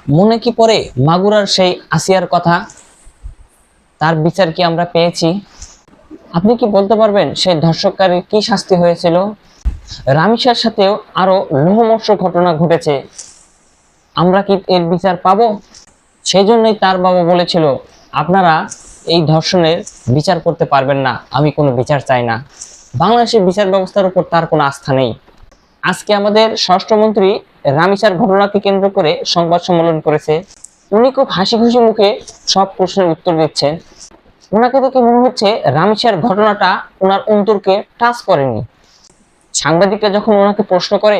মনে কি পড়ে মাগুরার সেই আসিয়ার কথা? তার বিচার কি আমরা পেয়েছি? আপনি কি বলতে পারবেন সেই ধর্ষণকারীর কি শাস্তি হয়েছিল? রামিসার সাথেও আরো লোমহর্ষক ঘটনা ঘটেছে, আমরা কি এর বিচার পাবো? সেই জন্যই তার বাবা বলেছিল, আপনারা এই ধর্ষণের বিচার করতে পারবেন না, আমি কোনো বিচার চাই না। বাংলাদেশের বিচার ব্যবস্থার উপর তার কোনো আস্থা নেই। আজকে আমাদের স্বরাষ্ট্রমন্ত্রী রামিসার ঘটনাকে কেন্দ্র করে সংবাদ সম্মেলন করেছে। উনি খুব হাসি খুশি মুখে সব প্রশ্নের উত্তর দিচ্ছেন। ওনাকে দেখে মনে হচ্ছে রামিসার ঘটনাটা ওনার অন্তরকে টাচ করেনি। সাংবাদিকরা যখন ওনাকে প্রশ্ন করে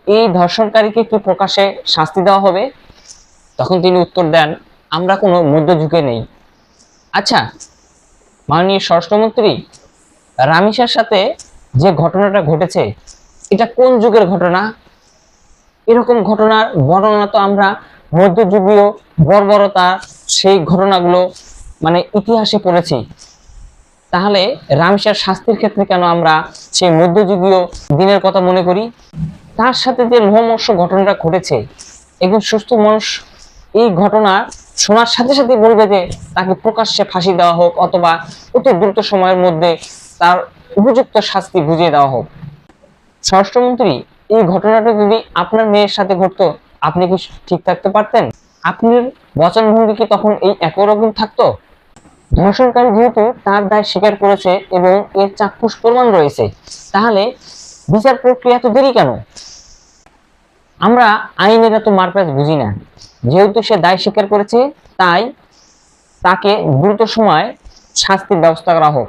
এই ধর্ষণকারীকে কি প্রকাশ্যে শাস্তি দেওয়া হবে, তখন তিনি উত্তর দেন, আমরা কোনো মধ্যযুগে নেই। আচ্ছা মাননীয় স্বরাষ্ট্রমন্ত্রী, রামিসার সাথে যে ঘটনাটা ঘটেছে এটা কোন যুগের ঘটনা? এরকম ঘটনার বর্ণনা তো আমরা মধ্যযুগীয় বর্বরতা সেই ঘটনাগুলো ইতিহাসে পড়েছি। তাহলে রামিসার শাস্তির ক্ষেত্রে কেন আমরা সেই মধ্যযুগীয় দিনের কথা মনে করি? তার সাথে যে লোমহর্ষক ঘটনাটা ঘটেছে, একজন সুস্থ মানুষ এই ঘটনা শোনার সাথে সাথে বলবে যে তাকে প্রকাশ্যে ফাঁসি দেওয়া হোক, অথবা অতি দ্রুত সময়ের মধ্যে তার উপযুক্ত শাস্তি বুঝিয়ে দেওয়া হোক। স্বরাষ্ট্রমন্ত্রী, এই ঘটনাটা যদি আপনার মেয়ের সাথে ঘটতো, আপনি কি ঠিক থাকতে পারতেন? আপনার বচনভঙ্গি কি তখন এই একই রকম থাকতো? ধর্ষণকারী যেহেতু তার দায় স্বীকার করেছে এবং এর চাক্ষুষ প্রমাণ রয়েছে, তাহলে বিচার প্রক্রিয়া এত দেরি কেন? আমরা আইনের এত মারপ্যাচ বুঝি না। যেহেতু সে দায় স্বীকার করেছে, তাই তাকে দ্রুত সময় শাস্তির ব্যবস্থা করা হোক।